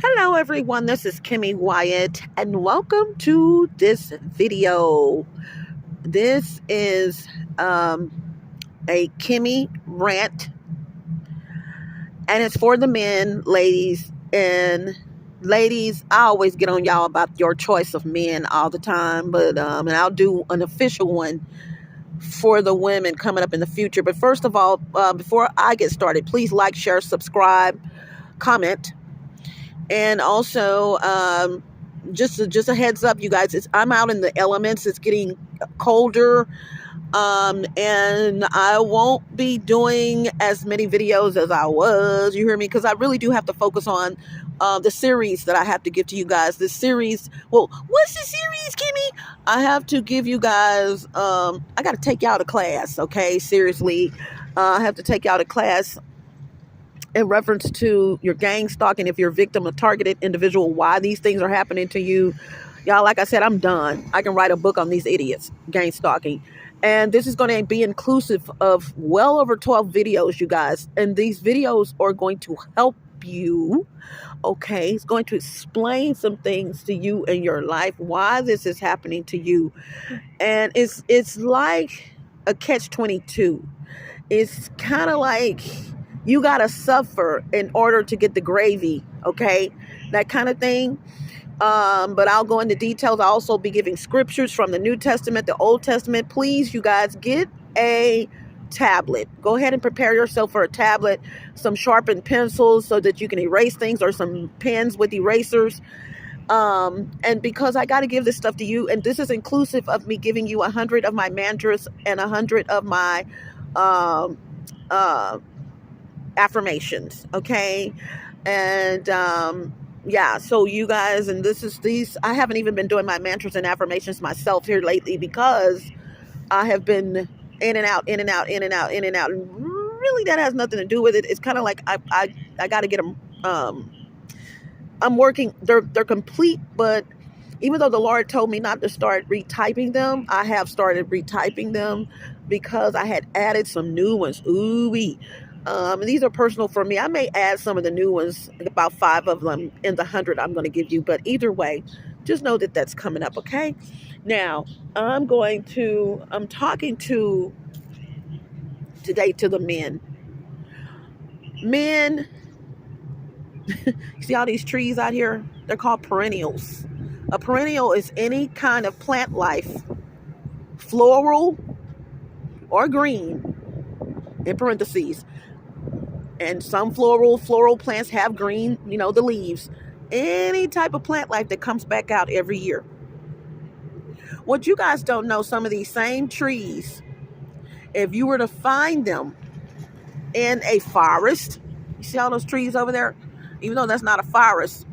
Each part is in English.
Hello everyone, this is Wyatt, and welcome to this video. This is a Kimmy rant, and it's for the men, ladies. And ladies, I always get on y'all about your choice of men all the time, but and I'll do an official one for the women coming up in the future. But first of all, before I get started, please like, share, subscribe, comment. And also, just a heads up, you guys, I'm out in the elements. It's getting colder, and I won't be doing as many videos as I was. You hear me? Because I really do have to focus on the series that I have to give to you guys. This series, well, what's the series, Kimmy? I have to give you guys, I got to take y'all to class, okay? Seriously, I have to take y'all to class in reference to your gang stalking, if you're a victim of targeted individual, why these things are happening to you. Y'all, like I said, I'm done. I can write a book on these idiots, gang stalking. And this is going to be inclusive of well over 12 videos, you guys. And these videos are going to help you, okay? It's going to explain some things to you in your life, why this is happening to you. And it's like a catch-22. It's kind of like you got to suffer in order to get the gravy, okay? That kind of thing. But I'll go into details. I'll also be giving scriptures from the New Testament, the Old Testament. Please, you guys, get a tablet. Go ahead and prepare yourself for a tablet, some sharpened pencils so that you can erase things, or some pens with erasers. And because I got to give this stuff to you, and this is inclusive of me giving you 100 of my mantras and 100 of my affirmations, okay? And yeah, so you guys, and these I haven't even been doing my mantras and affirmations myself here lately, because I have been in and out, and really that has nothing to do with it. It's kind of like I got to get them. I'm working, they're complete, but even though the Lord told me not to start retyping them, I have started retyping them because I had added some new ones. Ooh-wee. These are personal for me. I may add some of the new ones, about 5 of them in the 100 I'm going to give you. But either way, just know that that's coming up, okay? Now, I'm talking today to the men. Men, you see all these trees out here? They're called perennials. A perennial is any kind of plant life, floral or green, in parentheses. And some floral plants have green, the leaves. Any type of plant life that comes back out every year. What you guys don't know, some of these same trees, if you were to find them in a forest, you see all those trees over there? Even though that's not a forest,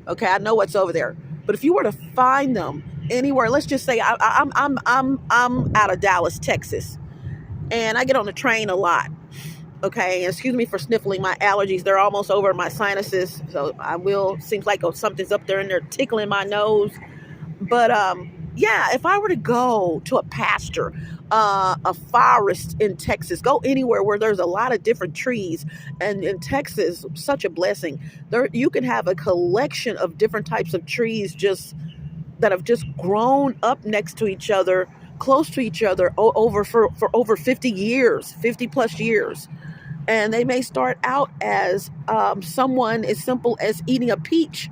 okay, I know what's over there. But if you were to find them anywhere, let's just say I'm out of Dallas, Texas, and I get on the train a lot. Okay, excuse me for sniffling. My allergies, they're almost over, my sinuses. So seems like something's up there and they're tickling my nose. But yeah, if I were to go to a pasture, a forest in Texas, go anywhere where there's a lot of different trees. And in Texas, such a blessing. There, you can have a collection of different types of trees that have just grown up next to each other, close to each other, for over 50 years, 50 plus years. And they may start out as someone as simple as eating a peach,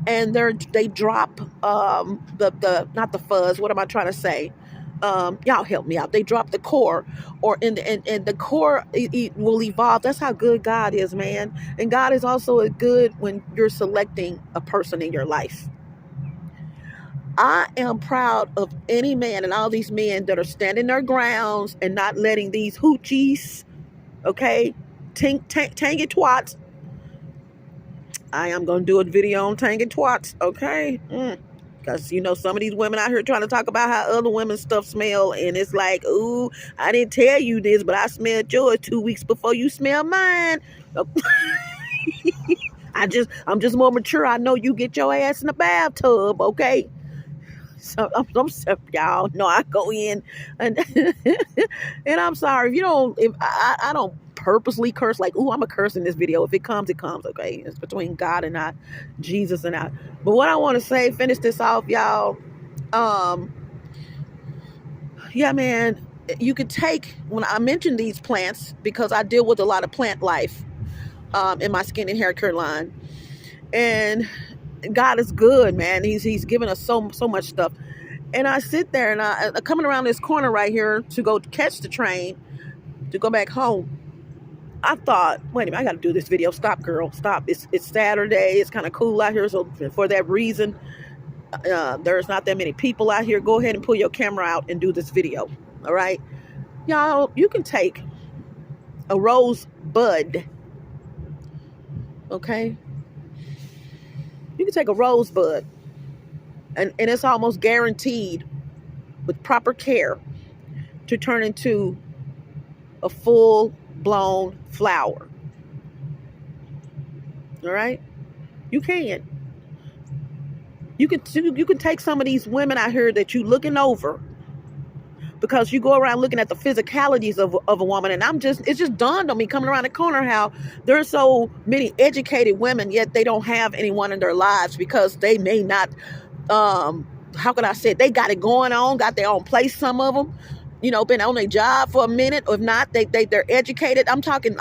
and they drop not the fuzz. What am I trying to say? Y'all help me out. They drop the core, or and the core it will evolve. That's how good God is, man. And God is also good when you're selecting a person in your life. I am proud of any man and all these men that are standing their grounds and not letting these hoochies, okay, tangy twats. I am going to do a video on tangy twats, okay? Because, some of these women out here trying to talk about how other women's stuff smell, and it's like, ooh, I didn't tell you this, but I smelled yours 2 weeks before you smell mine. I'm just more mature. I know you get your ass in the bathtub, okay? So I'm sorry, y'all. No, I go in and and I'm sorry if I don't purposely curse, like, ooh, I'm a curse in this video. If it comes, it comes, okay? It's between God and I, Jesus and I. But what I want to say, finish this off, y'all. Yeah, man, you could take, when I mention these plants, because I deal with a lot of plant life in my skin and hair care line. And God is good, man. He's given us so much stuff. And I sit there and I coming around this corner right here to go catch the train to go back home. I thought, wait a minute, I got to do this video. Stop, girl, stop. It's Saturday. It's kind of cool out here. So for that reason, there's not that many people out here. Go ahead and pull your camera out and do this video. All right, y'all, you can take a rose bud. Okay, you can take a rose bud, and it's almost guaranteed with proper care to turn into a full-blown flower. All right, you can. You can take some of these women out here that you looking over, because you go around looking at the physicalities of a woman, and it's just dawned on me coming around the corner how there's so many educated women, yet they don't have anyone in their lives because they may not, how could I say it? They got it going on, got their own place, some of them, you know, been on their job for a minute, or if not, they're educated. I'm talking,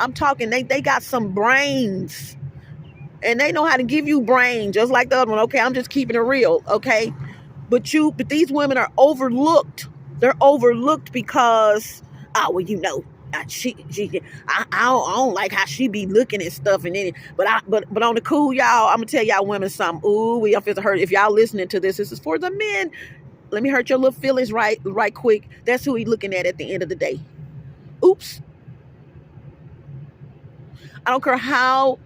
they got some brains. And they know how to give you brain, just like the other one. Okay, I'm just keeping it real, okay? But these women are overlooked. They're overlooked because, oh, well, you know, I don't like how she be looking at stuff, and then, but on the cool, y'all, I'm gonna tell y'all women something. Ooh, we have to hurt. If y'all listening to this is for the men. Let me hurt your little feelings right quick. That's who he looking at the end of the day. Oops. I don't care how.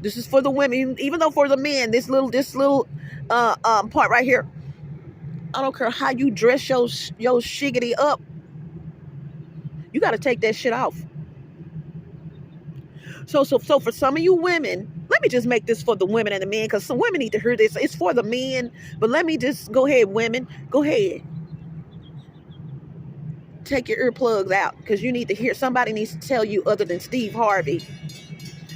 This is for the women, even though for the men, this little part right here. I don't care how you dress your shiggity up. You got to take that shit off. So for some of you women, let me just make this for the women and the men, because some women need to hear this. It's for the men, but let me just go ahead, women. Go ahead. Take your earplugs out, because you need to hear. Somebody needs to tell you, other than Steve Harvey,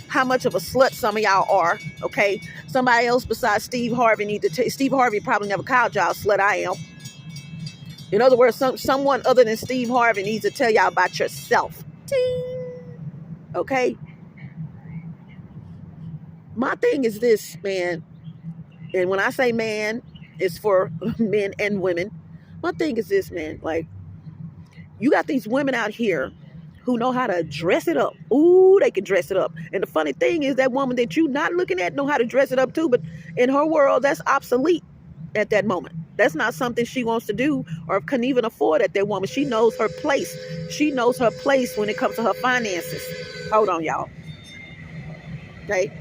how much of a slut some of y'all are, okay? Somebody else besides Steve Harvey need to tell. Steve Harvey probably never called y'all slut. I am. In other words, someone other than Steve Harvey needs to tell y'all about yourself. Ting. Okay? My thing is this, man, and when I say man, it's for men and women. My thing is this, man, like, you got these women out here who know how to dress it up. Ooh, they can dress it up. And the funny thing is, that woman that you not looking at know how to dress it up too, but in her world, that's obsolete at that moment. That's not something she wants to do or can even afford at that woman. She knows her place. She knows her place when it comes to her finances. Hold on, y'all. Okay?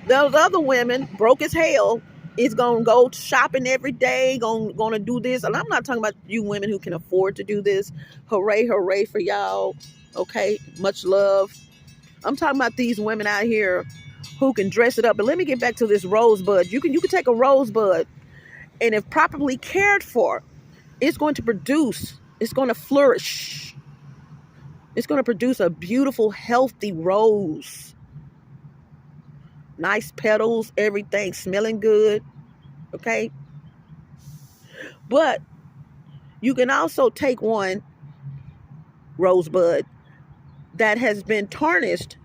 Those other women, broke as hell, is going to go shopping every day, going to do this. And I'm not talking about you women who can afford to do this. Hooray, hooray for y'all. Okay, much love. I'm talking about these women out here who can dress it up. But let me get back to this rosebud. You can take a rosebud, and if properly cared for, it's going to produce, it's going to flourish. It's going to produce a beautiful, healthy rose. Nice petals, everything smelling good. Okay? But you can also take one rosebud that has been tarnished.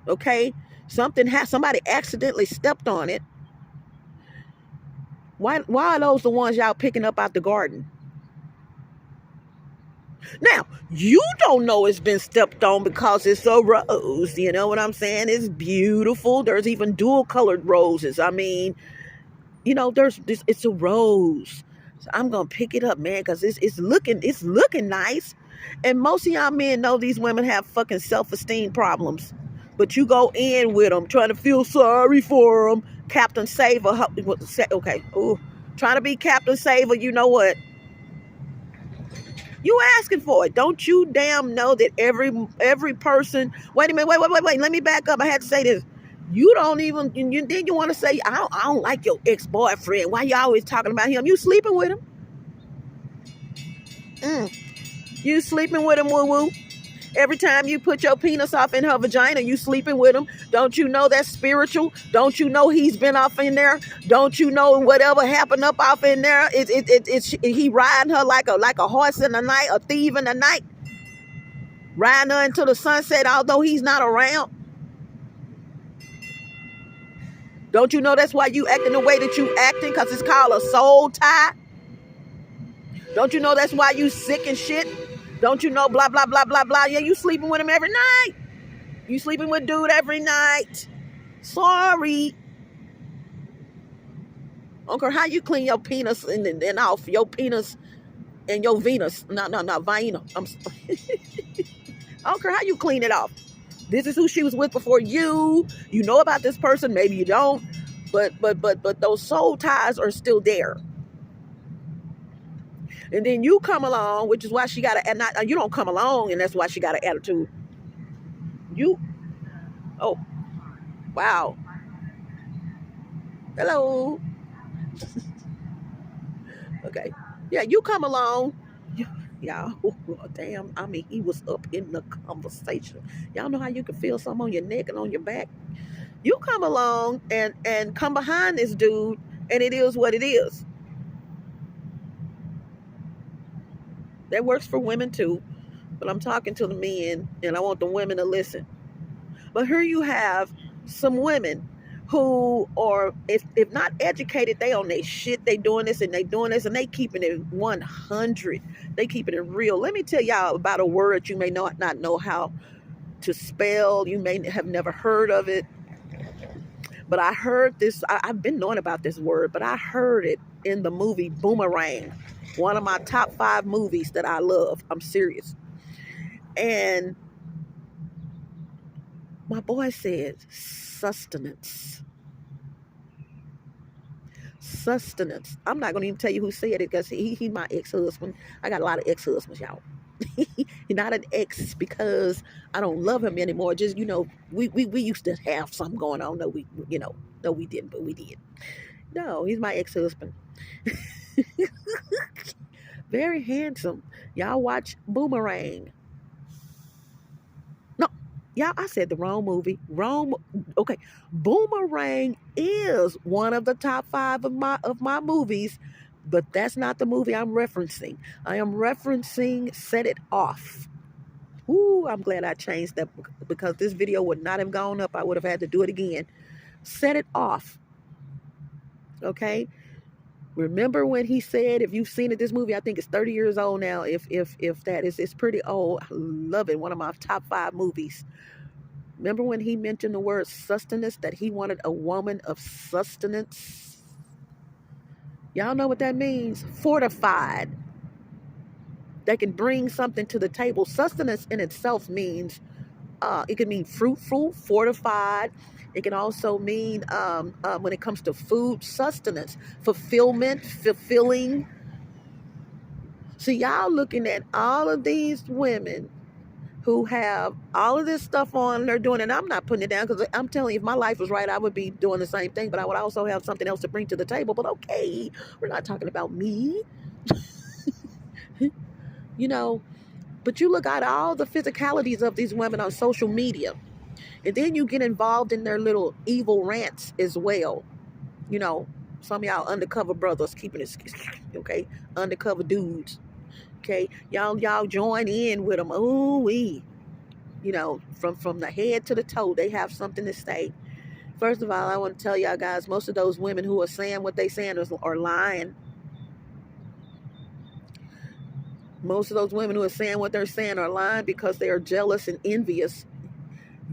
Okay? Somebody accidentally stepped on it. Why are those the ones y'all picking up out the garden? Now, you don't know it's been stepped on because it's a rose. You know what I'm saying? It's beautiful. There's even dual colored roses. I mean, you know, it's a rose. So I'm going to pick it up, man, because it's looking nice. And most of y'all men know these women have fucking self-esteem problems. But you go in with them, trying to feel sorry for them. Captain Saver. Okay. Ooh, trying to be Captain Saver, you know what? You asking for it. Don't you damn know that every person... Wait a minute. Wait. Let me back up. I had to say this. You don't even... Then you want to say, I don't like your ex-boyfriend. Why you always talking about him? You sleeping with him? You sleeping with him, woo-woo? Every time you put your penis off in her vagina, you sleeping with him. Don't you know that's spiritual? Don't you know he's been off in there? Don't you know whatever happened up off in there? It's he riding her like a horse in the night, a thief in the night, riding her until the sunset, although he's not around. Don't you know that's why you acting the way that you acting? Because it's called a soul tie. Don't you know that's why you sick and shit? Don't you know blah, blah, blah, blah, blah. Yeah, you sleeping with him every night. You sleeping with dude every night. Sorry. I don't care how you clean your penis and off. Your penis and your Venus. No, Vina. I don't care how you clean it off. This is who she was with before you. You know about this person. Maybe you don't. But those soul ties are still there. And then you come along, which is why she got you don't come along, and that's why she got an attitude. Oh, wow. Hello. Okay. Yeah, you come along. Y'all, damn, I mean, he was up in the conversation. Y'all know how you can feel something on your neck and on your back? You come along and come behind this dude, and it is what it is. That works for women too, but I'm talking to the men, and I want the women to listen. But here you have some women who are, if not educated, they on their shit. They doing this and they keeping it 100. They keeping it real. Let me tell y'all about a word you may not know how to spell. You may have never heard of it. But I heard this, I've been knowing about this word, but I heard it in the movie Boomerang. One of my top 5 movies that I love. I'm serious. And my boy said sustenance. Sustenance. I'm not going to even tell you who said it because he's my ex-husband. I got a lot of ex-husbands, y'all. He's not an ex because I don't love him anymore. Just, we used to have something going on. No, we didn't, but we did. No, he's my ex-husband. Very handsome. Y'all watch Boomerang. No, y'all, I said the wrong movie. Okay. Boomerang is one of the top 5 of my movies, but that's not the movie I'm referencing. I am referencing Set It Off. Ooh, I'm glad I changed that because this video would not have gone up. I would have had to do it again. Set It Off. Okay. Remember when he said, if you've seen it, this movie, I think it's 30 years old now. If that is, it's pretty old. I love it. One of my top 5 movies. Remember when he mentioned the word sustenance, that he wanted a woman of sustenance? Y'all know what that means? Fortified. They can bring something to the table. Sustenance in itself means, it can mean fruitful, fortified. It can also mean, when it comes to food, sustenance, fulfillment, fulfilling. See, y'all looking at all of these women who have all of this stuff on, they're doing, and I'm not putting it down because I'm telling you, if my life was right, I would be doing the same thing, but I would also have something else to bring to the table. But okay, we're not talking about me. But you look at all the physicalities of these women on social media. And then you get involved in their little evil rants as well. Some of y'all undercover brothers keeping it, okay? Undercover dudes, okay? Y'all join in with them. Ooh wee. From the head to the toe, they have something to say. First of all, I want to tell y'all guys, most of those women who are saying what they saying are lying. Most of those women who are saying what they're saying are lying because they are jealous and envious.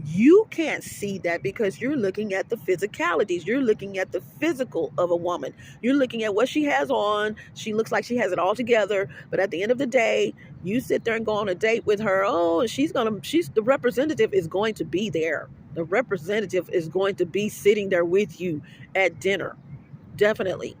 You can't see that because you're looking at the physicalities. You're looking at the physical of a woman. You're looking at what she has on. She looks like she has it all together. But at the end of the day, you sit there and go on a date with her. Oh, the representative is going to be there. The representative is going to be sitting there with you at dinner. Definitely.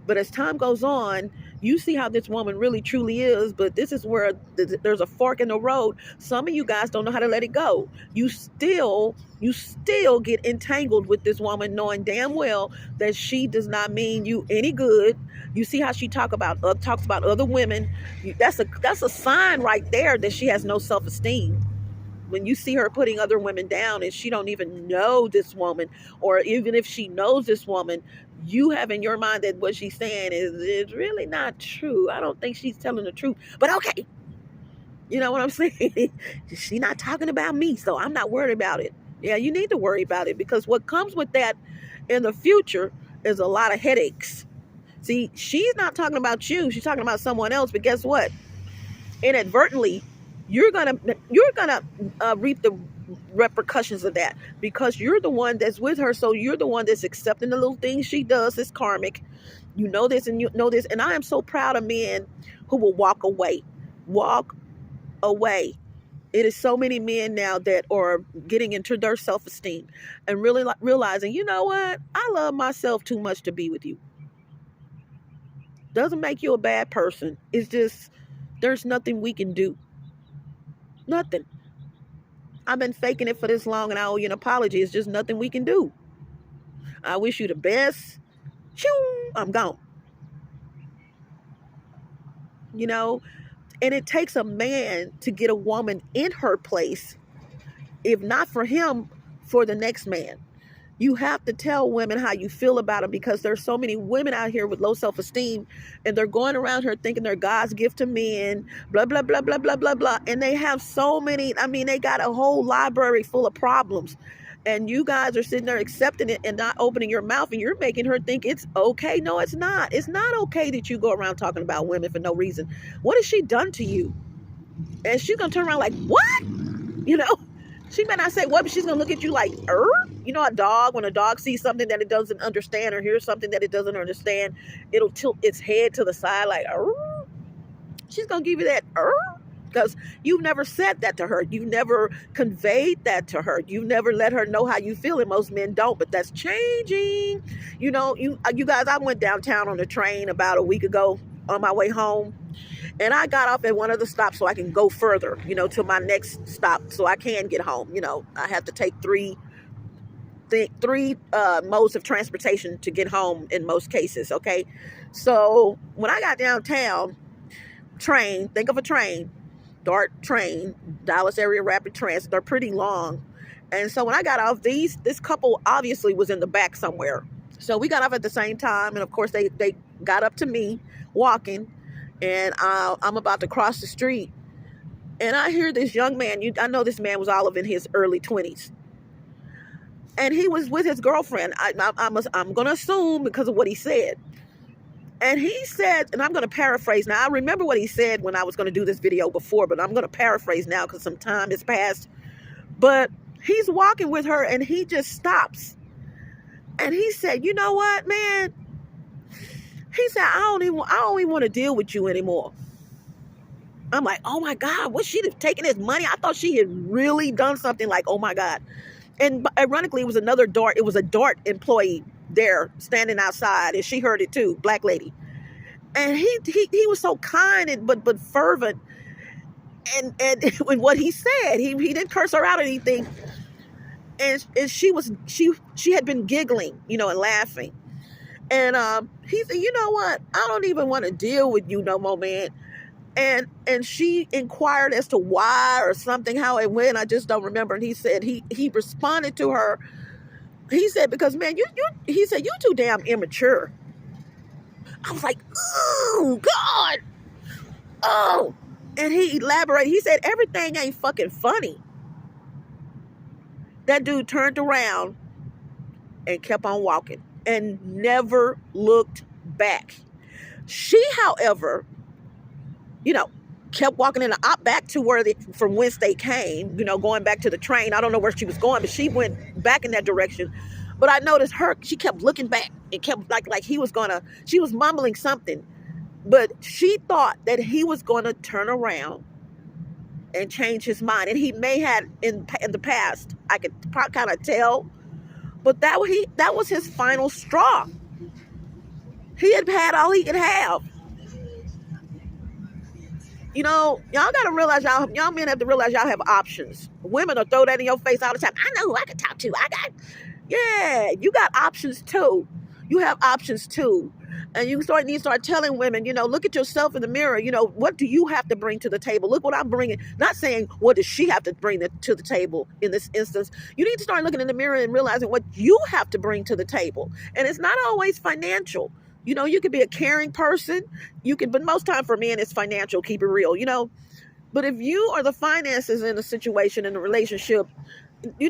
But as time goes on, you see how this woman really truly is, but this is where there's a fork in the road. Some of you guys don't know how to let it go. You still You still get entangled with this woman, knowing damn well that she does not mean you any good. You see how she talks about other women. That's a sign right there that she has no self-esteem. When you see her putting other women down and she don't even know this woman, or even if she knows this woman, you have in your mind that what she's saying is really not true. I don't think she's telling the truth. But okay, you know what I'm saying? She's not talking about me, so I'm not worried about it. Yeah, you need to worry about it, because what comes with that in the future is a lot of headaches. See, she's not talking about you. She's talking about someone else. But guess what? Inadvertently, you're gonna reap the repercussions of that, because you're the one that's with her. So you're the one that's accepting the little things she does. It's karmic. You know this, and you know this. And I am so proud of men who will walk away. Walk away. It is so many men now that are getting into their self-esteem and really realizing, you know what? I love myself too much to be with you. Doesn't make you a bad person. It's just, there's nothing we can do. Nothing. I've been faking it for this long and I owe you an apology. It's just nothing we can do. I wish you the best. Choo, I'm gone. You know, and it takes a man to get a woman in her place. If not for him, for the next man. You have to tell women how you feel about them, because there's so many women out here with low self-esteem, and they're going around here thinking they're God's gift to men, blah, blah, blah, blah, blah, blah, blah. And they have so many, they got a whole library full of problems. And you guys are sitting there accepting it and not opening your mouth, and you're making her think it's okay. No, it's not. It's not okay that you go around talking about women for no reason. What has she done to you? And she's going to turn around like, what? You know? She may not say what, but she's going to look at you like, You know, when a dog sees something that it doesn't understand or hears something that it doesn't understand, it'll tilt its head to the side like, She's going to give you that, because you've never said that to her. You've never conveyed that to her. You've never let her know how you feel, and most men don't, but that's changing. You know, you guys, I went downtown on the train about a week ago on my way home. And I got off at one of the stops so I can go further, to my next stop so I can get home. I have to take three modes of transportation to get home in most cases, okay? So when I got downtown, think of a train, DART train, Dallas Area Rapid Transit, they're pretty long. And so when I got off, this couple obviously was in the back somewhere. So we got off at the same time, and of course they got up to me walking. And I'm about to cross the street, and I hear this young man. I know this man was all of in his early 20s, and he was with his girlfriend. I'm going to assume because of what he said. And he said, and I'm going to paraphrase now. I remember what he said when I was going to do this video before, but I'm going to paraphrase now because some time has passed. But he's walking with her, and he just stops, and he said, "You know what, man?" He said, I don't even want to deal with you anymore. I'm like, oh my God, was she taking his money? I thought she had really done something like, oh my God. And ironically, it was a DART employee there standing outside, and she heard it too, black lady. And he was so kind but fervent. And in what he said, he didn't curse her out or anything. And she had been giggling, and laughing. And he said, you know what? I don't even want to deal with you no more, man. And she inquired as to why or something, how it went. I just don't remember. And he said he responded to her. He said, because, man, he said, you too damn immature. I was like, oh, God. Oh. And he elaborated. He said, everything ain't fucking funny. That dude turned around and kept on walking and never looked back. She, however, kept walking in the back to from whence they came, going back to the train. I don't know where she was going, but she went back in that direction. But I noticed she kept looking back and kept like she was mumbling something, but she thought that he was going to turn around and change his mind. And he may have in the past, I could kind of tell. But that was his final straw. He had all he could have. y'all got to realize y'all men have to realize y'all have options. Women will throw that in your face all the time. I know who I can talk to. Yeah, you got options too. You have options too. And you need to start telling women, look at yourself in the mirror. What do you have to bring to the table? Look what I'm bringing. Not saying what does she have to bring to the table in this instance. You need to start looking in the mirror and realizing what you have to bring to the table. And it's not always financial. You could be a caring person. But most time for men, it's financial. Keep it real, But if you are the finances in a situation, in a relationship,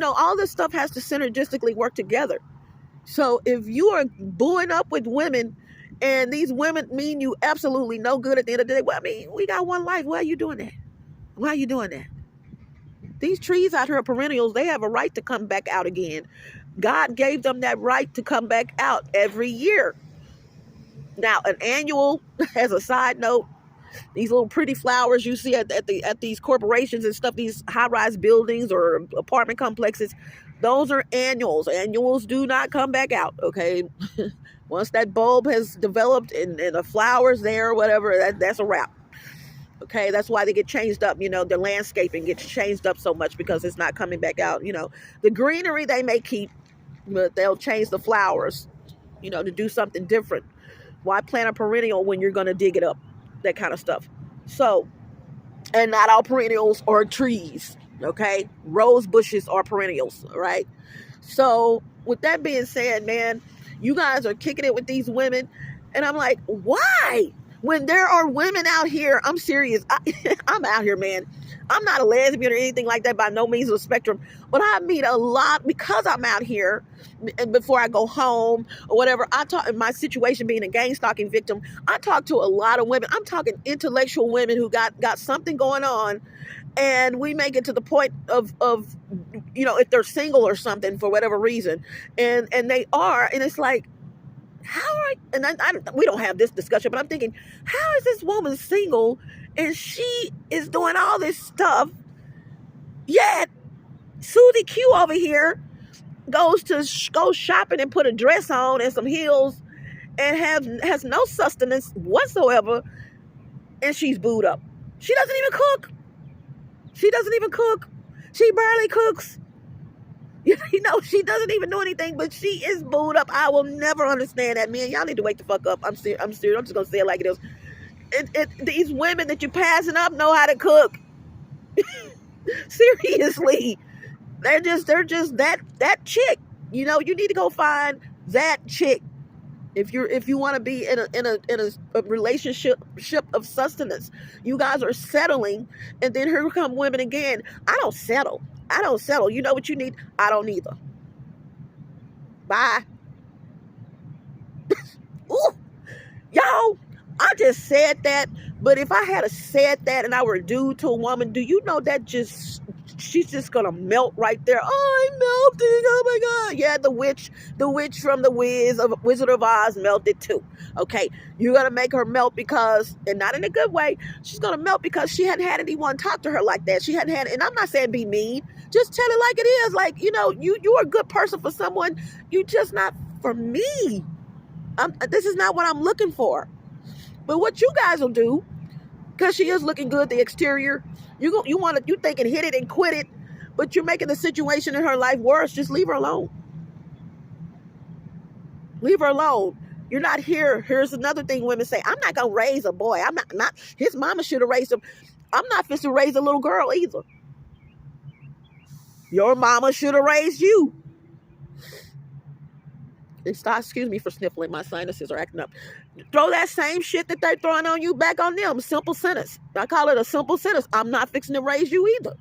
all this stuff has to synergistically work together. So if you are booing up with women and these women mean you absolutely no good at the end of the day, well, I mean, we got one life. Why are you doing that? Why are you doing that? These trees out here are perennials. They have a right to come back out again. God gave them that right to come back out every year. Now, an annual, as a side note, these little pretty flowers you see at these corporations and stuff, these high-rise buildings or apartment complexes, those are annuals. Annuals do not come back out, okay? Once that bulb has developed and the flowers there or whatever, that's a wrap. Okay, that's why they get changed up. The landscaping gets changed up so much because it's not coming back out. The greenery they may keep, but they'll change the flowers, to do something different. Why plant a perennial when you're going to dig it up? That kind of stuff. So, and not all perennials are trees, okay? Rose bushes are perennials, all right? So, with that being said, man, you guys are kicking it with these women, and I'm like, why? When there are women out here, I'm serious. I'm out here, man. I'm not a lesbian or anything like that by no means of the spectrum, but I meet a lot because I'm out here. And before I go home or whatever, I talk in my situation being a gang stalking victim. I talk to a lot of women. I'm talking intellectual women who got something going on, and we make it to the point of if they're single or something for whatever reason, and they are, and it's like, we don't have this discussion, but I'm thinking, how is this woman single and she is doing all this stuff, yet Susie Q over here goes shopping and put a dress on and some heels and has no sustenance whatsoever, and she's booed up. She doesn't even cook. She barely cooks. She doesn't even do anything, but she is booed up. I will never understand that, man. Y'all need to wake the fuck up. I'm serious. I'm just gonna say it like it is. These women that you're passing up know how to cook. Seriously, they're just that chick. You need to go find that chick if you want to be in a relationship of sustenance. You guys are settling, and then here come women again. I don't settle. You know what you need? I don't either. Bye. Ooh, y'all, I just said that, but if I had said that and I were a dude to a woman, do you know that she's just gonna melt right there? Oh, I'm melting. Oh my God. Yeah, the witch from the Wizard of Oz melted too. Okay. You're gonna make her melt because, and not in a good way, she's gonna melt because she hadn't had anyone talk to her like that. She hadn't had, and I'm not saying be mean. Just tell it like it is. Like, you're a good person for someone. You just not for me. This is not what I'm looking for. But what you guys will do, because she is looking good, the exterior, you think and hit it and quit it, but you're making the situation in her life worse. Just leave her alone. Leave her alone. You're not here. Here's another thing women say. I'm not going to raise a boy. I'm not. His mama should have raised him. I'm not fit to raise a little girl either. Your mama should have raised you. Excuse me for sniffling. My sinuses are acting up. Throw that same shit that they're throwing on you back on them. Simple sentence. I call it a simple sentence. I'm not fixing to raise you either.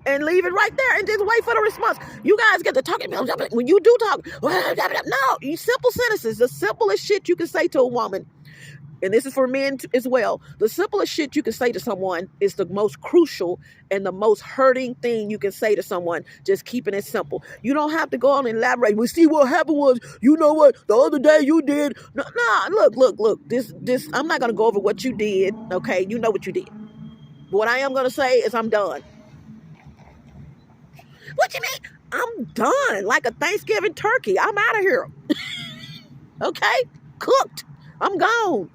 And leave it right there and just wait for the response. You guys get to talking. When you do talk, no, you simple sentences. The simplest shit you can say to a woman, and this is for men as well, the simplest shit you can say to someone is the most crucial and the most hurting thing you can say to someone, just keeping it simple. You don't have to go on and elaborate. We see what happened was, you know what, the other day you did. No, look, this, I'm not going to go over what you did, okay? You know what you did. But what I am going to say is I'm done. What you mean? I'm done. Like a Thanksgiving turkey. I'm out of here. Okay? Cooked. I'm gone.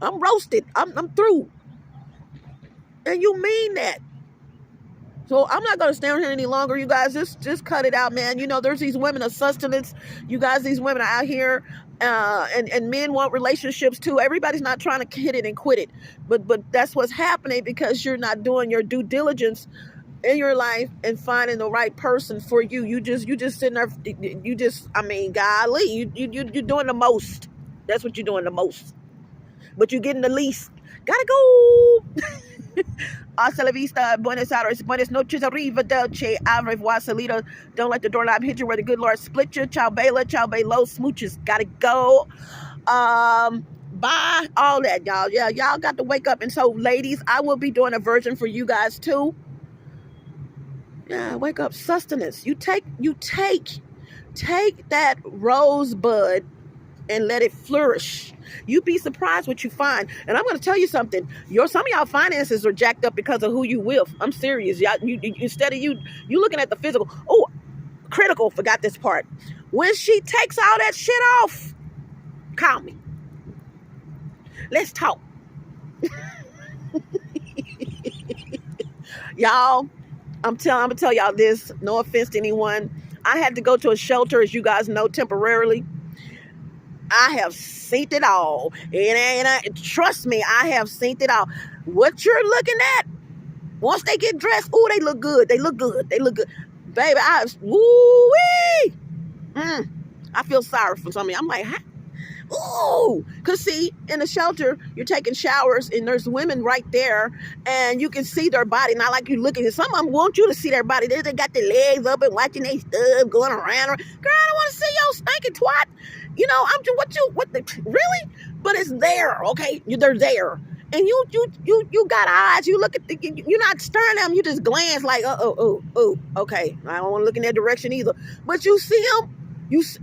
I'm roasted. I'm through. And you mean that. So I'm not going to stand here any longer, you guys. Just cut it out, man. You know, there's these women of sustenance. You guys, these women are out here, and men want relationships too. Everybody's not trying to hit it and quit it, but that's what's happening because you're not doing your due diligence in your life and finding the right person for you. You just sitting there. I mean, golly, you're doing the most. That's what you're doing the most, but you're getting the least. Gotta go. Hasta la vista, buenos aires, buenas noches, arrivederci, au revoir, salida. Don't let the doorknob hit you where the good Lord split you. Ciao, Bella, ciao, Bello, smooches. Gotta go. Bye. All that, y'all. Yeah, y'all got to wake up. And so, ladies, I will be doing a version for you guys too. Yeah, wake up. Sustenance. You take that rosebud and let it flourish. You'd be surprised what you find. And I'm going to tell you something. Some of y'all finances are jacked up because of who you with. I'm serious. Y'all, instead of you looking at the physical. Oh, critical. Forgot this part. When she takes all that shit off, call me. Let's talk. Y'all, I'm going to tell y'all this. No offense to anyone. I had to go to a shelter, as you guys know, temporarily. I have seen it all. And trust me, I have seen it all. What you're looking at, once they get dressed, oh, they look good. They look good. They look good. Baby, woo-wee. I feel sorry for some of you. I'm like, ooh. Because see, in the shelter, you're taking showers and there's women right there and you can see their body. Not like you looking at some of them want you to see their body. They got their legs up and watching their stuff going around. Girl, I don't want to see your stinking twat. You know, really? But it's there, okay? They're there. And you got eyes. You look at you're not staring at them. You just glance like, oh, okay. I don't want to look in that direction either. But you see them.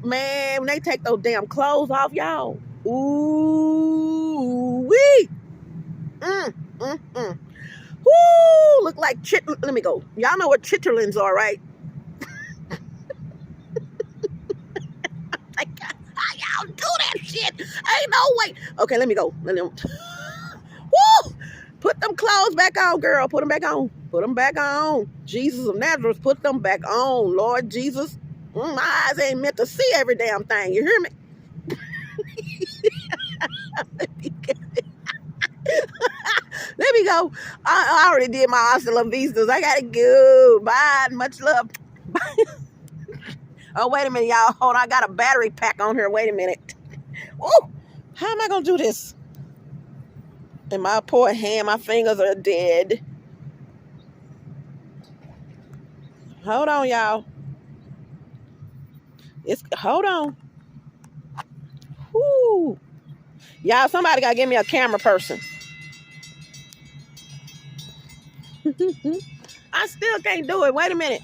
Man, when they take those damn clothes off, y'all. Ooh, wee. Woo, look like let me go. Y'all know what chitterlings are, right? Like, how y'all do that shit? Ain't no way. Okay, let me go. Woo! Put them clothes back on, girl. Put them back on. Put them back on. Jesus of Nazareth, put them back on. Lord Jesus. My eyes ain't meant to see every damn thing. You hear me? Let me go. I already did my hasta la vistas. I gotta go. Bye. Much love. Oh, wait a minute, y'all. Hold on. I got a battery pack on here. Wait a minute. Woo! How am I gonna do this? And my poor hand, my fingers are dead. Hold on, y'all. Hold on. Woo. Y'all, somebody gotta give me a camera person. I still can't do it. Wait a minute.